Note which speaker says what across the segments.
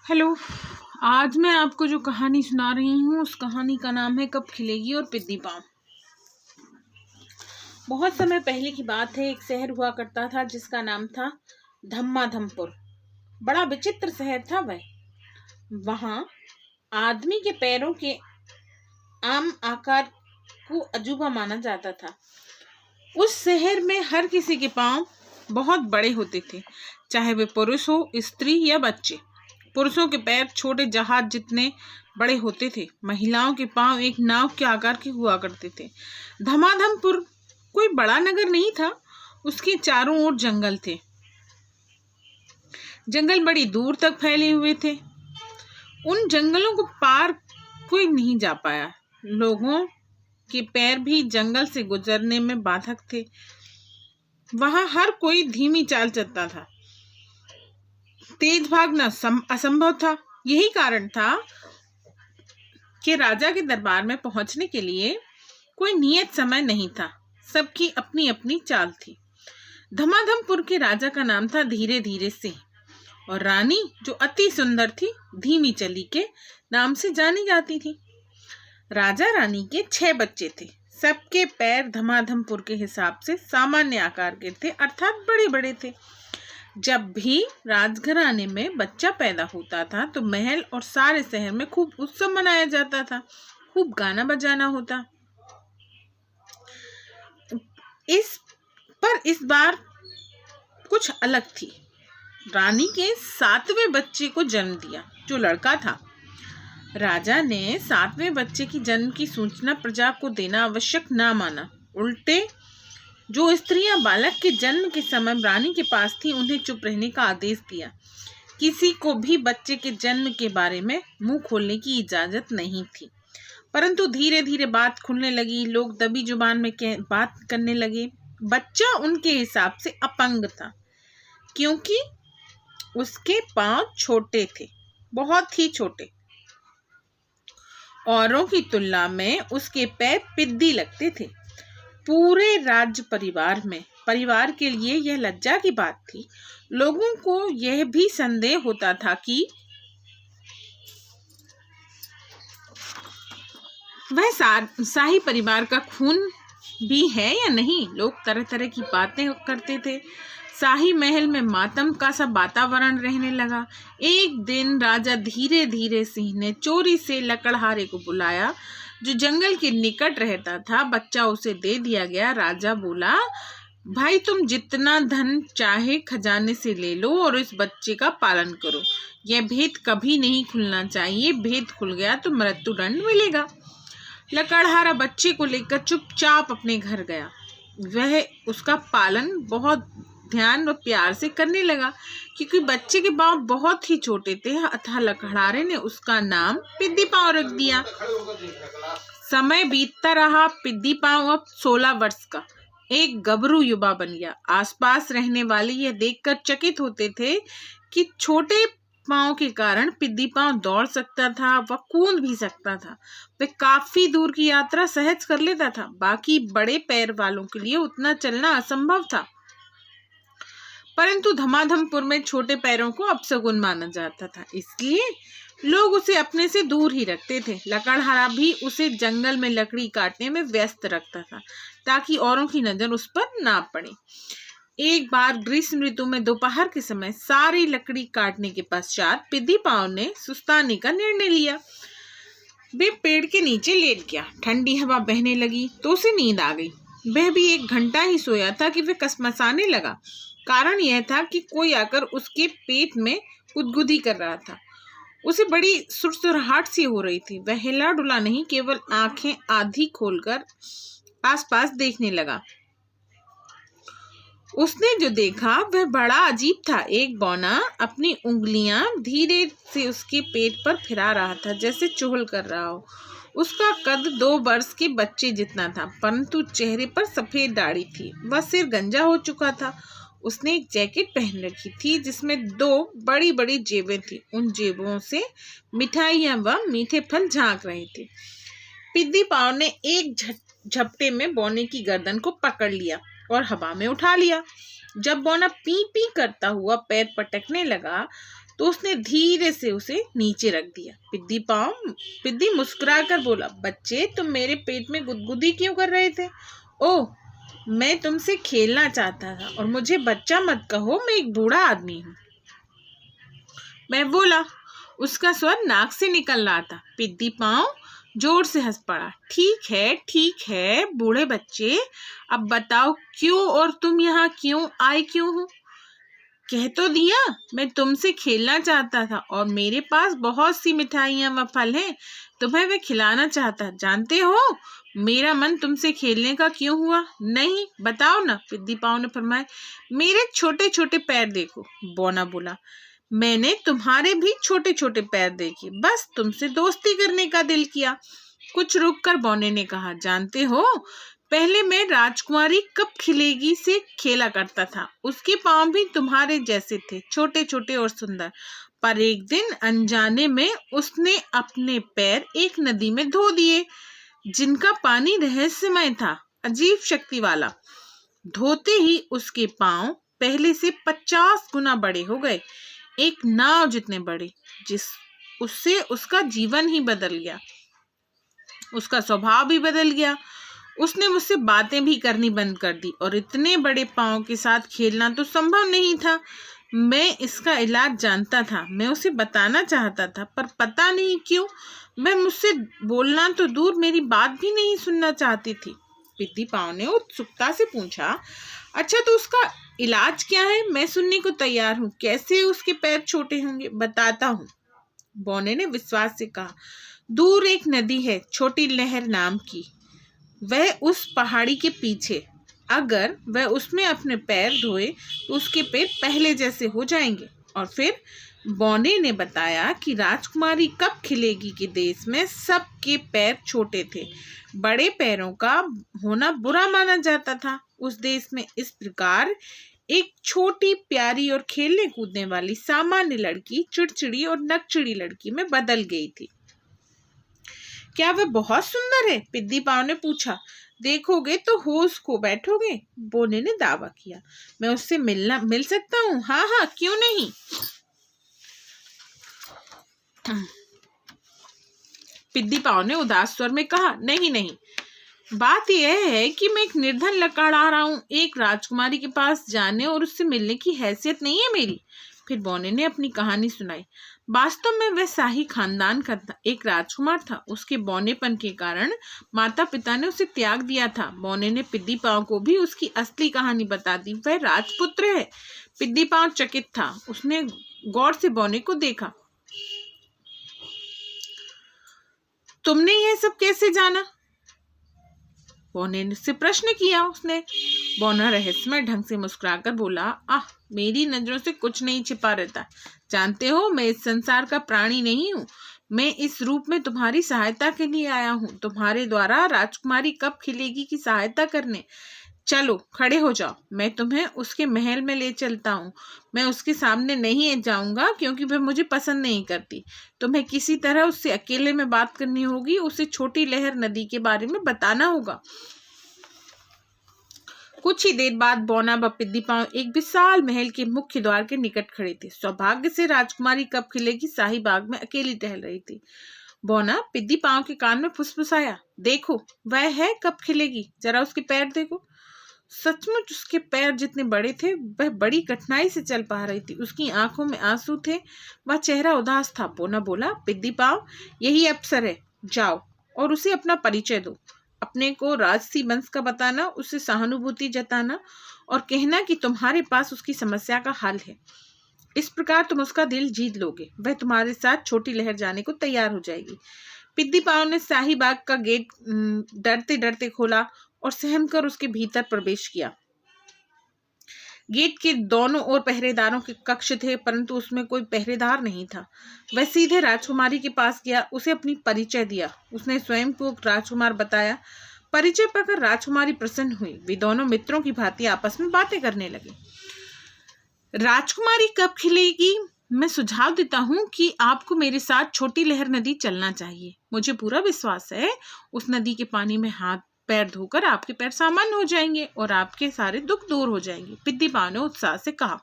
Speaker 1: Hello. आज मैं आपको जो कहानी सुना रही हूँ उस कहानी का नाम है कब खिलेगी और पिद्दी पाँव। बहुत समय पहले की बात है। एक शहर हुआ करता था जिसका नाम था धम्माधमपुर। बड़ा विचित्र शहर था वह। वहाँ आदमी के पैरों के आम आकार को अजूबा माना जाता था। उस शहर में हर किसी के पाँव बहुत बड़े होते थे, चाहे वे पुरुष हो, स्त्री या बच्चे। पुरुषों के पैर छोटे जहाज जितने बड़े होते थे। महिलाओं के पांव एक नाव के आकार के हुआ करते थे। धमाधमपुर कोई बड़ा नगर नहीं था। उसके चारों ओर जंगल थे। जंगल बड़ी दूर तक फैले हुए थे। उन जंगलों को पार कोई नहीं जा पाया। लोगों के पैर भी जंगल से गुजरने में बाधक थे। वहां हर कोई धीमी चाल चलता था। तेज भागना असंभव था। यही कारण था कि राजा के दरबार में पहुंचने के लिए कोई नियत समय नहीं था। सबकी अपनी अपनी चाल थी। धमाधमपुर के राजा का नाम था धीरे धीरे सिंह, और रानी जो अति सुंदर थी धीमी चली के नाम से जानी जाती थी। राजा रानी के 6 बच्चे थे। सबके पैर धमाधमपुर के हिसाब से सामान्य आकार के थे, अर्थात बड़े बड़े थे। जब भी राजघराने में बच्चा पैदा होता था तो महल और सारे शहर में खूब उत्सव मनाया जाता था। खूब गाना बजाना होता। इस बार कुछ अलग थी। रानी के 7वें बच्चे को जन्म दिया, जो लड़का था। राजा ने 7वें बच्चे की जन्म की सूचना प्रजा को देना आवश्यक ना माना। उल्टे जो स्त्रियां बालक के जन्म के समय रानी के पास थी उन्हें चुप रहने का आदेश दिया। किसी को भी बच्चे के जन्म के बारे में मुंह खोलने की इजाजत नहीं थी। परंतु धीरे धीरे बात खुलने लगी। लोग दबी जुबान में बात करने लगे। बच्चा उनके हिसाब से अपंग था, क्योंकि उसके पांव छोटे थे, बहुत ही छोटे। औरों की तुलना में उसके पैर पिद्दी लगते थे। पूरे राज्य परिवार के लिए यह लज्जा की बात थी। लोगों को यह भी संदेह होता था कि वह शाही परिवार का खून भी है या नहीं। लोग तरह तरह की बातें करते थे। शाही महल में मातम का सा वातावरण रहने लगा। एक दिन राजा धीरे धीरे सिंह ने चोरी से लकड़हारे को बुलाया, जो जंगल के निकट रहता था। बच्चा उसे दे दिया गया। राजा बोला, भाई तुम जितना धन चाहे खजाने से ले लो और इस बच्चे का पालन करो। यह भेद कभी नहीं खुलना चाहिए। भेद खुल गया तो मृत्युदंड मिलेगा। लकड़हारा बच्चे को लेकर चुपचाप अपने घर गया। वह उसका पालन बहुत ध्यान और प्यार से करने लगा, क्योंकि बच्चे के पाँव बहुत ही छोटे थे। अतः लकड़हारे ने उसका नाम पिद्दी पाँव रख दिया। समय बीतता रहा। पिद्दी पाँव अब 16 वर्ष का एक गबरू युवा बन गया। आसपास रहने वाले यह देखकर चकित होते थे कि छोटे पाँव के कारण पिद्दी पाँव दौड़ सकता था, वह कूद भी सकता था। वह काफी दूर की यात्रा सहज कर लेता था। बाकी बड़े पैर वालों के लिए उतना चलना असंभव था। परंतु धमाधमपुर में छोटे पैरों को अपशगुन माना जाता था, इसलिए लोग उसे अपने से दूर ही रखते थे। लकड़हारा भी उसे जंगल में लकड़ी काटने में व्यस्त रखता था, ताकि औरों की नजर उस पर ना पड़े। एक बार ग्रीष्म ऋतु में दोपहर के समय सारी लकड़ी काटने के पश्चात पिद्दी पाँव ने सुस्ताने का निर्णय लिया। वे पेड़ के नीचे लेट गया। ठंडी हवा बहने लगी तो उसे नींद आ गई। वह भी 1 घंटा ही सोया था कि वह कसमसाने लगा। कारण यह था कि कोई आकर उसके पेट में गुदगुदी कर रहा था। उसे बड़ी सुरसुराहट सी हो रही थी। वह हिला डुला नहीं, केवल आंखें आधी खोलकर आसपास देखने लगा। उसने जो देखा वह बड़ा अजीब था। एक बौना अपनी उंगलियां धीरे से उसके पेट पर फिरा रहा था, जैसे चुहल कर रहा हो। उसका कद 2 वर्ष के बच्चे जितना था, परंतु चेहरे पर सफेद दाढ़ी थी। वह सिर गंजा हो चुका था। उसने एक जैकेट पहन रखी थी जिसमें 2 बड़ी बड़ी जेबें थी। उन जेबों से मिठाइयां व मीठे फल झांक रहे थे। पिद्दी पाँव ने एक झपटे में बौने की गर्दन को पकड़ लिया और हवा में उठा लिया। जब बौना पी पी करता हुआ पैर पटकने लगा तो उसने धीरे से उसे नीचे रख दिया। पिद्दी मुस्कुरा कर बोला, बच्चे तुम मेरे पेट में गुदगुदी क्यों कर रहे थे? ओह, मैं तुमसे खेलना चाहता था और मुझे बच्चा मत कहो, मैं एक बूढ़ा आदमी हूँ, मैं बोला। उसका स्वर नाक से निकल रहा था। पिद्दी पाँव जोर से हंस पड़ा। ठीक है बूढ़े बच्चे, अब बताओ क्यों, और तुम यहाँ क्यों हो? कह तो दिया, मैं तुमसे खेलना चाहता था और मेरे पास बहुत सी मिठाइयाँ व फल हैं, तुम्हें वे खिलाना चाहता। जानते हो मेरा मन तुमसे खेलने का क्यों हुआ? नहीं, बताओ ना, पिद्दी पाँव ने फरमाया। मेरे छोटे छोटे पैर देखो, बोना बोला। मैंने तुम्हारे भी छोटे छोटे पैर देखे, बस तुमसे दोस्ती करने का दिल किया। कुछ रुक कर बोने ने कहा, जानते हो पहले मैं राजकुमारी कब खिलेगी से खेला करता था। उसके पाँव भी तुम्हारे जैसे थे, छोटे छोटे और सुंदर। पर एक दिन अनजाने में उसने अपने पैर एक नदी में धो दिए, जिनका पानी रहस्यमय था, अजीब शक्ति वाला। धोते ही उसके पाँव पहले से 50 गुना बड़े हो गए, एक नाव जितने बड़े, उससे उसका जीवन ही बदल गया, उसका स्वभाव भी बदल गया। उसने मुझसे बातें भी करनी बंद कर दी और इतने बड़े पाँव के साथ खेलना तो संभव नहीं था। मैं इसका इलाज जानता था, मैं उसे बताना चाहता था, पर पता नहीं क्यों मैं मुझसे बोलना तो दूर मेरी बात भी नहीं सुनना चाहती थी। पिद्दी पाँव ने उत्सुकता से पूछा, अच्छा तो उसका इलाज क्या है? मैं सुनने को तैयार हूँ। कैसे उसके पैर छोटे होंगे? बताता हूँ, बोने ने विश्वास से कहा। दूर एक नदी है, छोटी लहर नाम की, वह उस पहाड़ी के पीछे। अगर वह उसमें अपने पैर धोए तो उसके पैर पहले जैसे हो जाएंगे। और फिर बोने ने बताया कि राजकुमारी कब खिलेगी के देश में सबके पैर छोटे थे, बड़े पैरों का होना बुरा माना जाता था उस देश में। इस प्रकार एक छोटी प्यारी और खेलने कूदने वाली सामान्य लड़की चिड़चिड़ी और नकचिड़ी लड़की में बदल गई थी। क्या वह बहुत सुंदर है? पिद्दी पाँव ने पूछा। देखोगे तो होश खो बैठोगे, बोने ने दावा किया। मैं उससे मिल सकता हूँ? हाँ, क्यों नहीं। पिद्दी पाँव ने उदास स्वर में कहा, नहीं, बात यह है कि मैं एक निर्धन लड़का रहा हूँ, एक राजकुमारी के पास जाने और उससे मिलने की हैसियत नहीं है मेरी। फिर बोने ने अपनी कहानी सुनाई। वास्तव में वह शाही खानदान का एक राजकुमार था। उसके बौनेपन के कारण माता पिता ने उसे त्याग दिया था। बोने ने पिद्दी पाँव को भी उसकी असली कहानी बता दी। वह राजपुत्र है। पिद्दी पाँव चकित था। उसने गौर से बोने को देखा। तुमने यह सब कैसे जाना? बोने से प्रश्न किया उसने। बोना रहस्यमय ढंग से मुस्कुराकर बोला, मेरी नजरों से कुछ नहीं छिपा रहता। जानते हो, मैं इस संसार का प्राणी नहीं हूँ। मैं इस रूप में तुम्हारी सहायता के लिए आया हूँ, तुम्हारे द्वारा राजकुमारी कब खिलेगी की सहायता करने। चलो खड़े हो जाओ, मैं तुम्हें उसके महल में ले चलता हूँ। मैं उसके सामने नहीं जाऊंगा क्योंकि वह मुझे पसंद नहीं करती। तुम्हें किसी तरह उससे अकेले में बात करनी होगी, उसे छोटी लहर नदी के बारे में बताना होगा। कुछ ही देर बाद बोना व पिद्दी पाँव एक विशाल महल के मुख्य द्वार के निकट खड़े थे। सौभाग्य से राजकुमारी कब खिलेगी शाही बाग में अकेली टहल रही थी। बोना पिद्दी पाँव के कान में फुसफुसाया, देखो वह है कब खिलेगी, जरा उसके पैर देखो। सचमुच उसके पैर जितने बड़े थे, वह बड़ी कठिनाई से चल पा रही थी। उसकी आंखों में आंसू थे, वह चेहरा उदास था। बोना बोला, पिद्दी पाँव यही अवसर है, जाओ और उसे अपना परिचय दो। अपने को राजसी वंश का बताना, उससे सहानुभूति जताना और कहना कि तुम्हारे पास उसकी समस्या का हल है। इस प्रकार तुम उसका दिल जीत लोगे। वह तुम्हारे साथ छोटी लहर जाने को तैयार हो जाएगी। पिद्दी पाँव ने शाही बाग का गेट डरते डरते खोला और सहम कर उसके भीतर प्रवेश किया। गेट के दोनों ओर पहरेदारों के कक्ष थे, परंतु उसमें कोई पहरेदार नहीं था। वह सीधे राजकुमारी के पास गया, उसे अपनी परिचय दिया। उसने स्वयं को राजकुमार बताया। परिचय पाकर राजकुमारी प्रसन्न हुई। वे दोनों मित्रों की भांति आपस में बातें करने लगे। राजकुमारी कब खिलेगी? मैं सुझाव देता हूँ कि आपको मेरे साथ छोटी लहर नदी चलना चाहिए। मुझे पूरा विश्वास है उस नदी के पानी में हाथ पैर धोकर आपके पैर सामान्य हो जाएंगे और आपके सारे दुख दूर हो जाएंगे। पिद्दी पाँव ने उत्साह से कहा।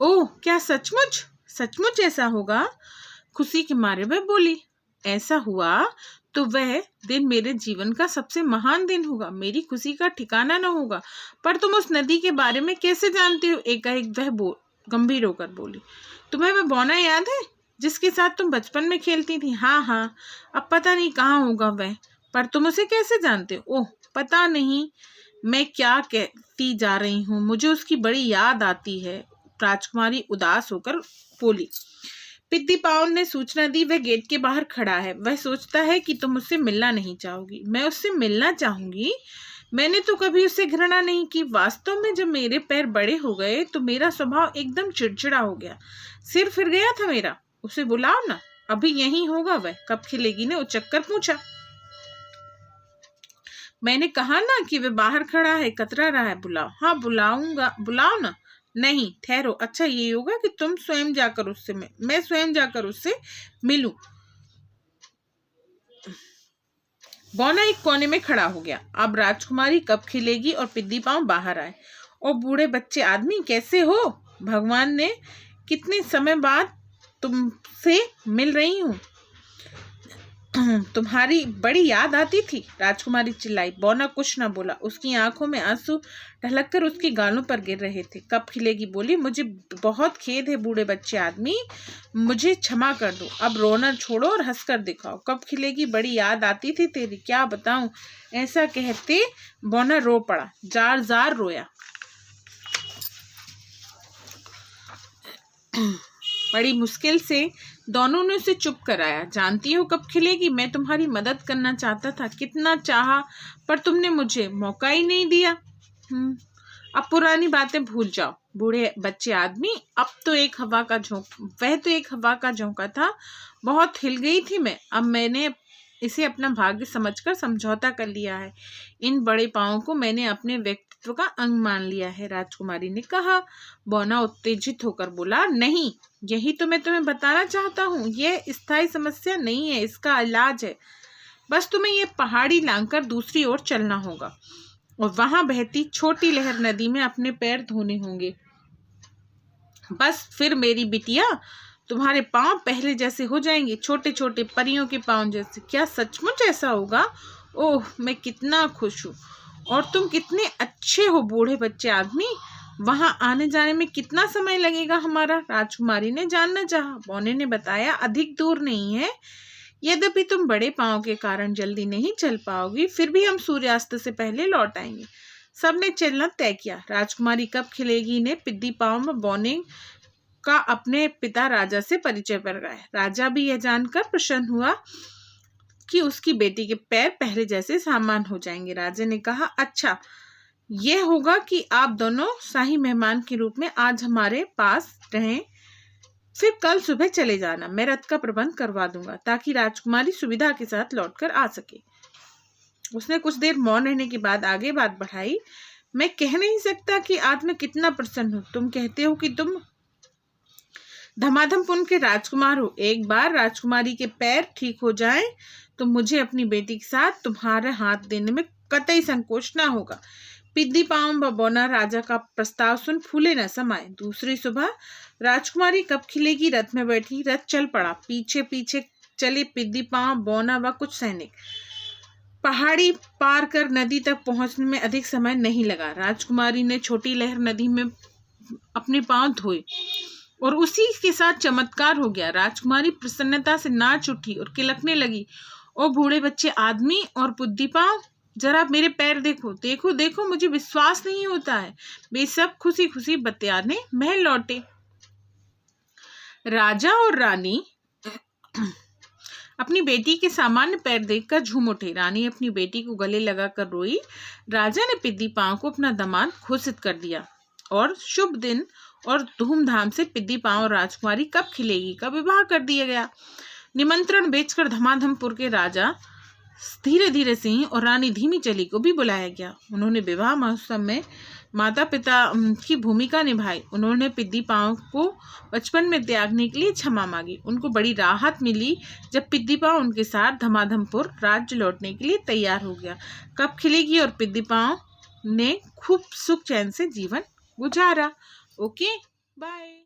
Speaker 1: ओह, क्या सचमुच? सचमुच ऐसा होगा? खुशी के मारे वह बोली। ऐसा हुआ तो वह दिन मेरे जीवन का सबसे महान दिन होगा, मेरी खुशी का ठिकाना न होगा। पर तुम उस नदी के बारे में कैसे जानते हो? एकाएक वह गंभीर होकर बोली। तुम्हें वह बौना याद है जिसके साथ तुम बचपन में खेलती थी? हाँ हाँ, अब पता नहीं कहाँ होगा वह, पर तुम उसे कैसे जानते हो? ओह, पता नहीं मैं क्या कहती जा रही हूँ, मुझे उसकी बड़ी याद आती है, राजकुमारी उदास होकर बोली। पिद्दी पाउन ने सूचना दी, वह गेट के बाहर खड़ा है, वह सोचता है कि तुम उससे मिलना नहीं चाहोगी। मैं उससे मिलना चाहूंगी? मैंने तो कभी उससे घृणा नहीं की। वास्तव में जब मेरे पैर बड़े हो गए तो मेरा स्वभाव एकदम चिड़चिड़ा हो गया, सिर फिर गया था मेरा। उसे बुलाओ ना, अभी यहीं होगा वह। कब खिलेगी ने उचक्कर पूछा। मैंने कहा ना कि वह बाहर खड़ा है, कतरा रहा है। बुलाओ। हाँ बुलाऊंगा, बुलाओ ना। नहीं, ठहरो, अच्छा ये होगा कि तुम स्वयं जाकर उससे मैं स्वयं जाकर उससे मिलूं। बौना एक कोने में खड़ा हो गया। अब राजकुमारी कब खिलेगी और पिद्दी पाँव बाहर आए। और बूढ़े बच्चे आदमी, कैसे हो? भगवान ने कितने समय बाद तुमसे मिल रही हूँ, तुम्हारी बड़ी याद आती थी, राजकुमारी चिल्लाई। बौना कुछ न बोला, उसकी आंखों में आंसू ढलककर उसके गालों पर गिर रहे थे। कब खिलेगी बोली, मुझे बहुत खेद है बूढ़े बच्चे आदमी, मुझे क्षमा कर दो, अब रोना छोड़ो और हंसकर दिखाओ। कब खिलेगी, बड़ी याद आती थी तेरी, क्या बताऊं। ऐसा कहते बौना रो पड़ा, जार जार रोया। बड़ी मुश्किल से दोनों ने उसे चुप कराया। जानती हो कब खिलेगी, मैं तुम्हारी मदद करना चाहता था, कितना चाहा, पर तुमने मुझे मौका ही नहीं दिया। अब पुरानी बातें भूल जाओ बूढ़े बच्चे आदमी, अब तो एक हवा का वह तो एक हवा का झोंका था, बहुत हिल गई थी मैं। अब मैंने इसे अपना भाग्य समझकर समझौता कर लिया है। इन बड़े पाँवों को मैंने अपने व्यक्तित्व का अंग मान लिया है, राजकुमारी ने कहा। बौना उत्तेजित होकर बोला, नहीं, यही तो मैं तुम्हें बताना चाहता हूँ, यह स्थायी समस्या नहीं है, इसका इलाज है। बस तुम्हें यह पहाड़ी लांघकर दूसरी ओर चलना होगा और वहां बहती छोटी लहर नदी में अपने पैर धोने होंगे। बस फिर मेरी बिटिया, तुम्हारे पांव पहले जैसे हो जाएंगे, छोटे छोटे परियों के पांव जैसे। क्या सचमुच ऐसा होगा? ओह, मैं कितना खुश हूँ। और तुम कितने अच्छे हो बूढ़े बच्चे आदमी, वहां आने जाने में कितना समय लगेगा हमारा, राजकुमारी ने जानना चाहा। बौने ने बताया, अधिक दूर नहीं है, यद्यपि तुम बड़े पाँव के कारण जल्दी नहीं चल पाओगी, फिर भी हम सूर्यास्त से पहले लौट आएंगे। सबने चलना तय किया। राजकुमारी कब खिलेगी ने पिद्दी पाँव में बौने का अपने पिता राजा से परिचय करवाया। राजा भी यह जानकर प्रसन्न हुआ कि उसकी बेटी के पैर पहले जैसे सामान हो जाएंगे। राजा ने कहा, अच्छा यह होगा कि आप दोनों शाही मेहमान के रूप में आज हमारे पास रहें, फिर कल सुबह चले जाना। मैं रथ का प्रबंध करवा दूंगा ताकि राजकुमारी सुविधा के साथ लौटकर आ सके। उसने कुछ देर मौन रहने के बाद आगे बात बढ़ाई। मैं कह नहीं सकता कि आज मैं कितना प्रसन्न हूँ। तुम कहते हो कि तुम धमाधमपुर के राजकुमार हो। एक बार राजकुमारी के पैर ठीक हो जाएं तो मुझे अपनी बेटी के साथ तुम्हारे हाथ देने में कतई संकोच ना होगा। पिद्दी पाँव बौना राजा का प्रस्ताव सुन फूले न समाये। दूसरी सुबह राजकुमारी कब खिलेगी रथ में बैठी, रथ चल पड़ा। पीछे पीछे चले पिद्दी पाँव, बौना व कुछ सैनिक। पहाड़ी पार कर नदी तक पहुंचने में अधिक समय नहीं लगा। राजकुमारी ने छोटी लहर नदी में अपने पाँव धोए और उसी के साथ चमत्कार हो गया। राजकुमारी प्रसन्नता से नाच उठी और किलकने लगी। ओ बूढ़े बच्चे आदमी और पिद्दी पाँव, जरा मेरे पैर देखो, देखो देखो, मुझे विश्वास नहीं होता है। वे सब खुशी खुशी बतियाने महल लौटे। राजा और रानी अपनी बेटी के सामान्य पैर देखकर झूम उठे। रानी अपनी बेटी को गले लगाकर रोई। राजा ने पिद्दी पाँव को अपना दामाद घोषित कर दिया और शुभ दिन और धूमधाम से पिद्दी पाँव और राजकुमारी कब खिलेगी का विवाह कर दिया गया। निमंत्रण बेचकर धमाधमपुर के राजा धीरे धीरे सिंह और रानी धीमी चली को भी बुलाया गया। उन्होंने विवाह महोत्सव में माता पिता की भूमिका निभाई। उन्होंने पिद्दी पाँव को बचपन में त्यागने के लिए क्षमा मांगी। उनको बड़ी राहत मिली जब पिद्दी पाँव उनके साथ धमाधमपुर राज्य लौटने के लिए तैयार हो गया। कब खिलेगी और पिद्दी पाँव ने खूब सुख चैन से जीवन गुजारा। Okay, bye.